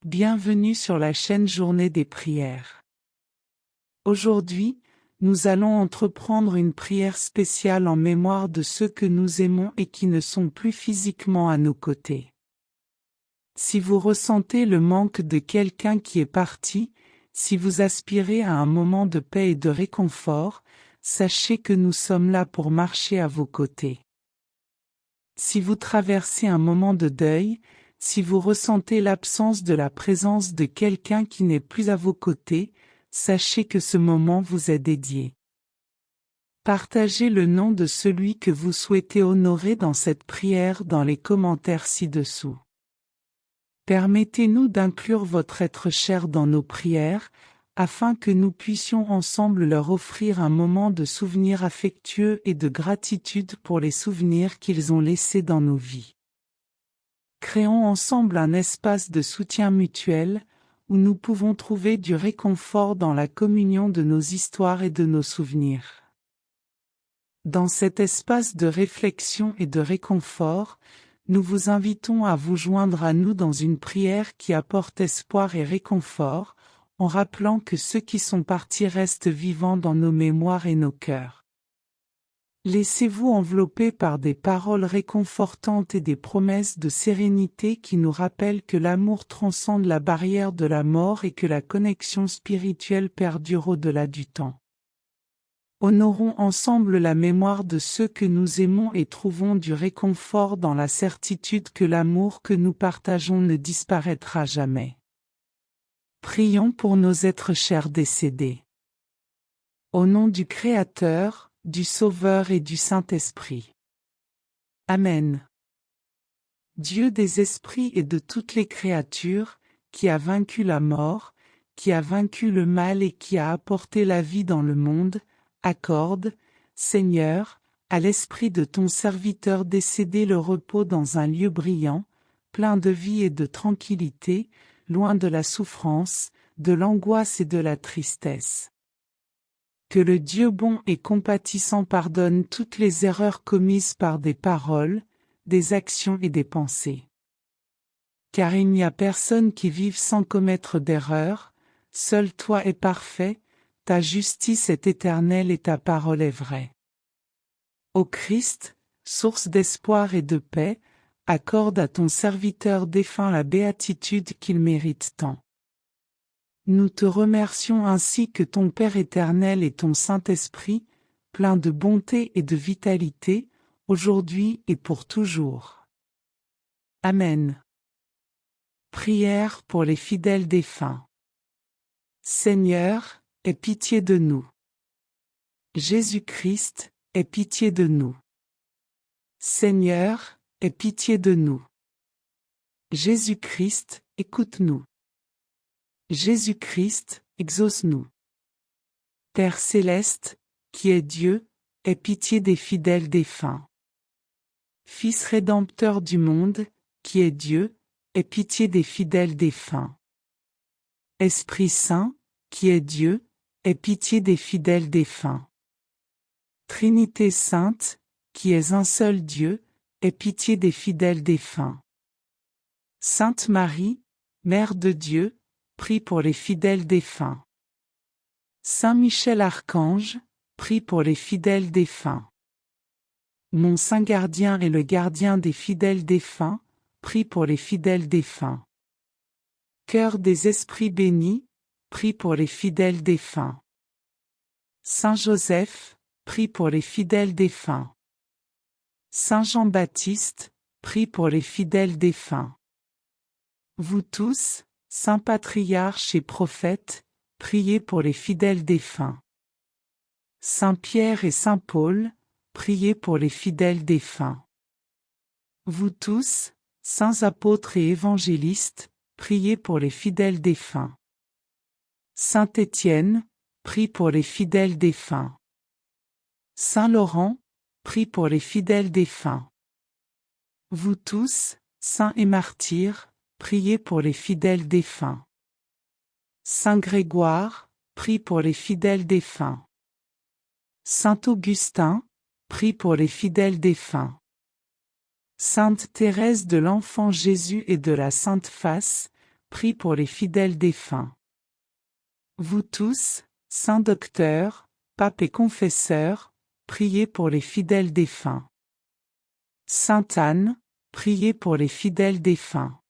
Bienvenue sur la chaîne Journée des prières. Aujourd'hui, nous allons entreprendre une prière spéciale en mémoire de ceux que nous aimons et qui ne sont plus physiquement à nos côtés. Si vous ressentez le manque de quelqu'un qui est parti, si vous aspirez à un moment de paix et de réconfort, sachez que nous sommes là pour marcher à vos côtés. Si vous traversez un moment de deuil, si vous ressentez l'absence de la présence de quelqu'un qui n'est plus à vos côtés, sachez que ce moment vous est dédié. Partagez le nom de celui que vous souhaitez honorer dans cette prière dans les commentaires ci-dessous. Permettez-nous d'inclure votre être cher dans nos prières, afin que nous puissions ensemble leur offrir un moment de souvenir affectueux et de gratitude pour les souvenirs qu'ils ont laissés dans nos vies. Créons ensemble un espace de soutien mutuel, où nous pouvons trouver du réconfort dans la communion de nos histoires et de nos souvenirs. Dans cet espace de réflexion et de réconfort, nous vous invitons à vous joindre à nous dans une prière qui apporte espoir et réconfort, en rappelant que ceux qui sont partis restent vivants dans nos mémoires et nos cœurs. Laissez-vous envelopper par des paroles réconfortantes et des promesses de sérénité qui nous rappellent que l'amour transcende la barrière de la mort et que la connexion spirituelle perdure au-delà du temps. Honorons ensemble la mémoire de ceux que nous aimons et trouvons du réconfort dans la certitude que l'amour que nous partageons ne disparaîtra jamais. Prions pour nos êtres chers décédés. Au nom du Créateur, du Sauveur et du Saint-Esprit. Amen. Dieu des esprits et de toutes les créatures, qui a vaincu la mort, qui a vaincu le mal et qui a apporté la vie dans le monde, accorde, Seigneur, à l'esprit de ton serviteur décédé le repos dans un lieu brillant, plein de vie et de tranquillité, loin de la souffrance, de l'angoisse et de la tristesse. Que le Dieu bon et compatissant pardonne toutes les erreurs commises par des paroles, des actions et des pensées. Car il n'y a personne qui vive sans commettre d'erreurs, seul toi es parfait, ta justice est éternelle et ta parole est vraie. Ô Christ, source d'espoir et de paix, accorde à ton serviteur défunt la béatitude qu'il mérite tant. Nous te remercions ainsi que ton Père éternel et ton Saint-Esprit, plein de bonté et de vitalité, aujourd'hui et pour toujours. Amen. Prière pour les fidèles défunts. Seigneur, aie pitié de nous. Jésus-Christ, aie pitié de nous. Seigneur, aie pitié de nous. Jésus-Christ, écoute-nous. Jésus-Christ, exauce-nous. Père céleste, qui est Dieu, aie pitié des fidèles défunts. Fils rédempteur du monde, qui est Dieu, aie pitié des fidèles défunts. Esprit Saint, qui est Dieu, aie pitié des fidèles défunts. Trinité sainte, qui est un seul Dieu, aie pitié des fidèles défunts. Sainte Marie, Mère de Dieu, prie pour les fidèles défunts. Saint Michel Archange, prie pour les fidèles défunts. Mon Saint Gardien et le gardien des fidèles défunts, prie pour les fidèles défunts. Cœur des esprits bénis, prie pour les fidèles défunts. Saint Joseph, prie pour les fidèles défunts. Saint Jean-Baptiste, prie pour les fidèles défunts. Vous tous, saints patriarches et prophètes, priez pour les fidèles défunts. Saint Pierre et Saint Paul, priez pour les fidèles défunts. Vous tous, saints apôtres et évangélistes, priez pour les fidèles défunts. Saint Étienne, prie pour les fidèles défunts. Saint Laurent, prie pour les fidèles défunts. Vous tous, saints et martyrs, priez pour les fidèles défunts. Saint Grégoire, prie pour les fidèles défunts. Saint Augustin, prie pour les fidèles défunts. Sainte Thérèse de l'Enfant Jésus et de la Sainte Face, prie pour les fidèles défunts. Vous tous, saints docteurs, papes et confesseurs, priez pour les fidèles défunts. Sainte Anne, priez pour les fidèles défunts.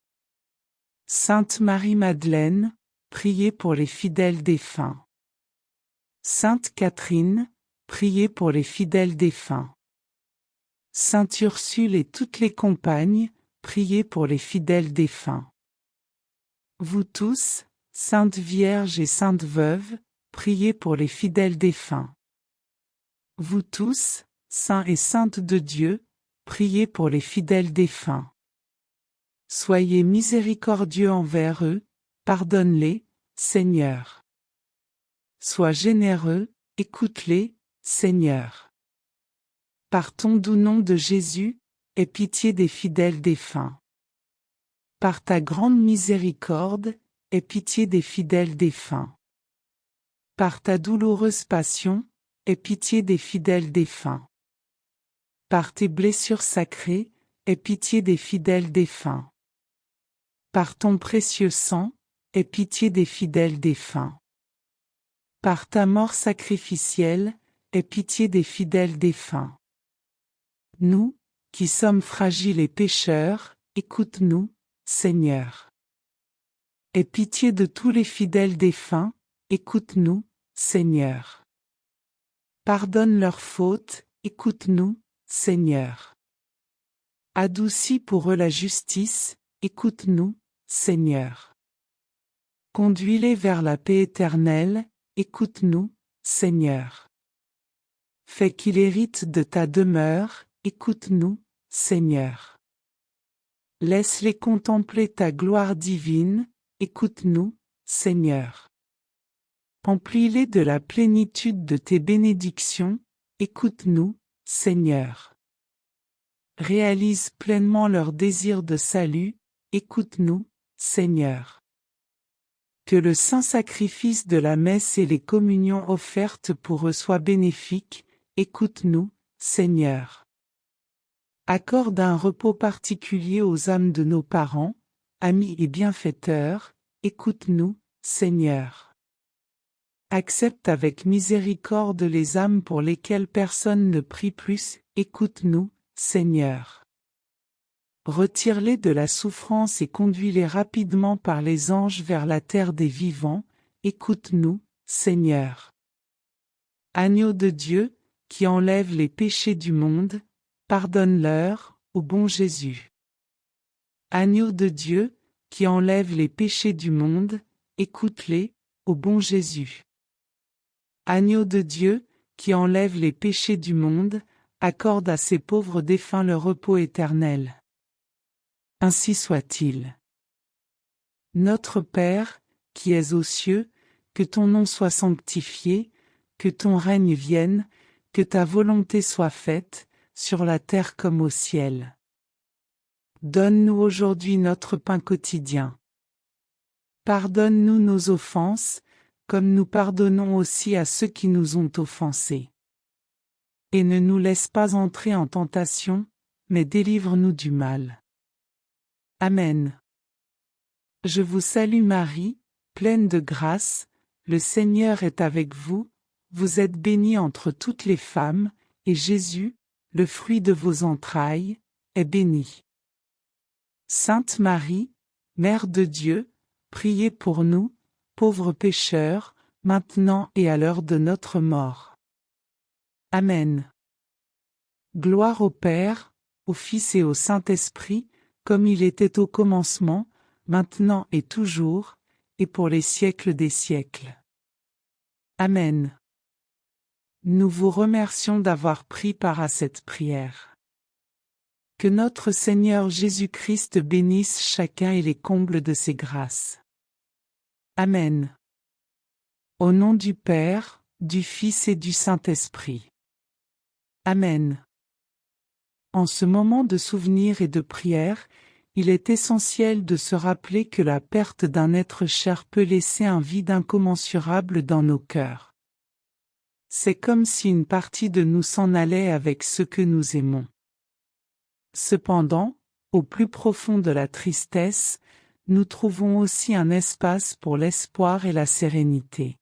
Sainte Marie-Madeleine, priez pour les fidèles défunts. Sainte Catherine, priez pour les fidèles défunts. Sainte Ursule et toutes les compagnes, priez pour les fidèles défunts. Vous tous, saintes vierges et saintes veuves, priez pour les fidèles défunts. Vous tous, saints et saintes de Dieu, priez pour les fidèles défunts. Soyez miséricordieux envers eux, pardonne-les, Seigneur. Sois généreux, écoute-les, Seigneur. Par ton doux nom de Jésus, aie pitié des fidèles défunts. Par ta grande miséricorde, aie pitié des fidèles défunts. Par ta douloureuse passion, aie pitié des fidèles défunts. Par tes blessures sacrées, aie pitié des fidèles défunts. Par ton précieux sang, aie pitié des fidèles défunts. Par ta mort sacrificielle, aie pitié des fidèles défunts. Nous, qui sommes fragiles et pécheurs, écoute-nous, Seigneur. Aie pitié de tous les fidèles défunts, écoute-nous, Seigneur. Pardonne leurs fautes, écoute-nous, Seigneur. Adoucis pour eux la justice, écoute-nous, Seigneur. Conduis-les vers la paix éternelle, écoute-nous, Seigneur. Fais qu'ils héritent de ta demeure, écoute-nous, Seigneur. Laisse-les contempler ta gloire divine, écoute-nous, Seigneur. Emplis-les de la plénitude de tes bénédictions, écoute-nous, Seigneur. Réalise pleinement leur désir de salut, écoute-nous, Seigneur. Que le saint sacrifice de la messe et les communions offertes pour eux soient bénéfiques, écoute-nous, Seigneur. Accorde un repos particulier aux âmes de nos parents, amis et bienfaiteurs, écoute-nous, Seigneur. Accepte avec miséricorde les âmes pour lesquelles personne ne prie plus, écoute-nous, Seigneur. Retire-les de la souffrance et conduis-les rapidement par les anges vers la terre des vivants, écoute-nous, Seigneur. Agneau de Dieu, qui enlève les péchés du monde, pardonne-leur, ô bon Jésus. Agneau de Dieu, qui enlève les péchés du monde, écoute-les, ô bon Jésus. Agneau de Dieu, qui enlève les péchés du monde, accorde à ces pauvres défunts le repos éternel. Ainsi soit-il. Notre Père, qui es aux cieux, que ton nom soit sanctifié, que ton règne vienne, que ta volonté soit faite, sur la terre comme au ciel. Donne-nous aujourd'hui notre pain quotidien. Pardonne-nous nos offenses, comme nous pardonnons aussi à ceux qui nous ont offensés. Et ne nous laisse pas entrer en tentation, mais délivre-nous du mal. Amen. Je vous salue Marie, pleine de grâce, le Seigneur est avec vous, vous êtes bénie entre toutes les femmes, et Jésus, le fruit de vos entrailles, est béni. Sainte Marie, Mère de Dieu, priez pour nous, pauvres pécheurs, maintenant et à l'heure de notre mort. Amen. Gloire au Père, au Fils et au Saint-Esprit, comme il était au commencement, maintenant et toujours, et pour les siècles des siècles. Amen. Nous vous remercions d'avoir pris part à cette prière. Que notre Seigneur Jésus-Christ bénisse chacun et les comble de ses grâces. Amen. Au nom du Père, du Fils et du Saint-Esprit. Amen. En ce moment de souvenir et de prière, il est essentiel de se rappeler que la perte d'un être cher peut laisser un vide incommensurable dans nos cœurs. C'est comme si une partie de nous s'en allait avec ceux que nous aimons. Cependant, au plus profond de la tristesse, nous trouvons aussi un espace pour l'espoir et la sérénité.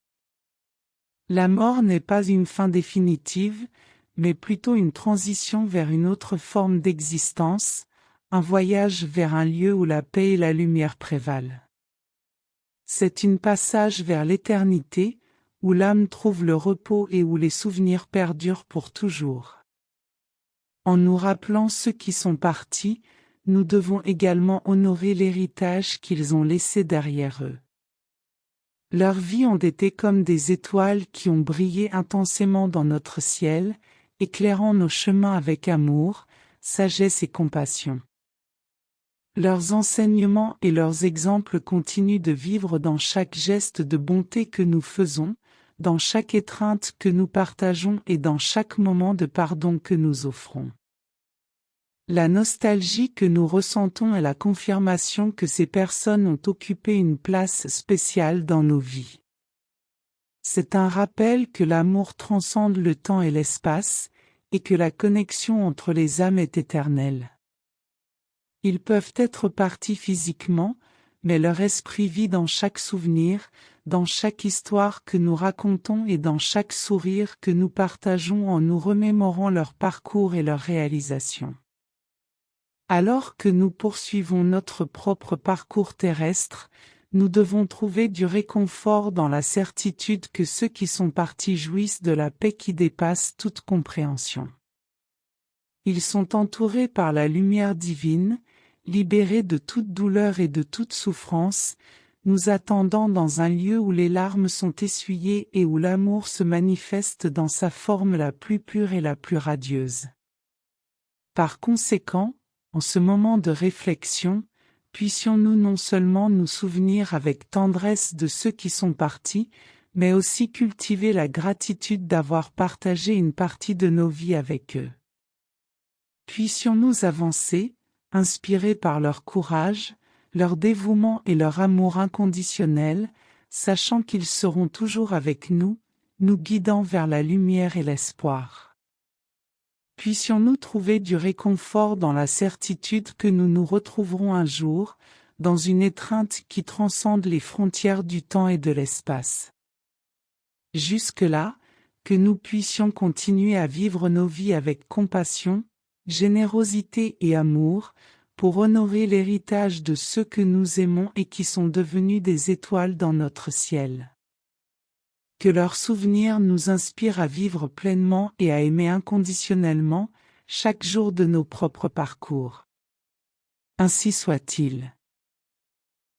La mort n'est pas une fin définitive, mais plutôt une transition vers une autre forme d'existence, un voyage vers un lieu où la paix et la lumière prévalent. C'est un passage vers l'éternité, où l'âme trouve le repos et où les souvenirs perdurent pour toujours. En nous rappelant ceux qui sont partis, nous devons également honorer l'héritage qu'ils ont laissé derrière eux. Leurs vies ont été comme des étoiles qui ont brillé intensément dans notre ciel, éclairant nos chemins avec amour, sagesse et compassion. Leurs enseignements et leurs exemples continuent de vivre dans chaque geste de bonté que nous faisons, dans chaque étreinte que nous partageons et dans chaque moment de pardon que nous offrons. La nostalgie que nous ressentons est la confirmation que ces personnes ont occupé une place spéciale dans nos vies. C'est un rappel que l'amour transcende le temps et l'espace, et que la connexion entre les âmes est éternelle. Ils peuvent être partis physiquement, mais leur esprit vit dans chaque souvenir, dans chaque histoire que nous racontons et dans chaque sourire que nous partageons en nous remémorant leur parcours et leurs réalisations. Alors que nous poursuivons notre propre parcours terrestre, nous devons trouver du réconfort dans la certitude que ceux qui sont partis jouissent de la paix qui dépasse toute compréhension. Ils sont entourés par la lumière divine, libérés de toute douleur et de toute souffrance, nous attendant dans un lieu où les larmes sont essuyées et où l'amour se manifeste dans sa forme la plus pure et la plus radieuse. Par conséquent, en ce moment de réflexion, puissions-nous non seulement nous souvenir avec tendresse de ceux qui sont partis, mais aussi cultiver la gratitude d'avoir partagé une partie de nos vies avec eux. Puissions-nous avancer, inspirés par leur courage, leur dévouement et leur amour inconditionnel, sachant qu'ils seront toujours avec nous, nous guidant vers la lumière et l'espoir. Puissions-nous trouver du réconfort dans la certitude que nous nous retrouverons un jour, dans une étreinte qui transcende les frontières du temps et de l'espace. Jusque-là, que nous puissions continuer à vivre nos vies avec compassion, générosité et amour, pour honorer l'héritage de ceux que nous aimons et qui sont devenus des étoiles dans notre ciel. Que leurs souvenirs nous inspirent à vivre pleinement et à aimer inconditionnellement, chaque jour de nos propres parcours. Ainsi soit-il.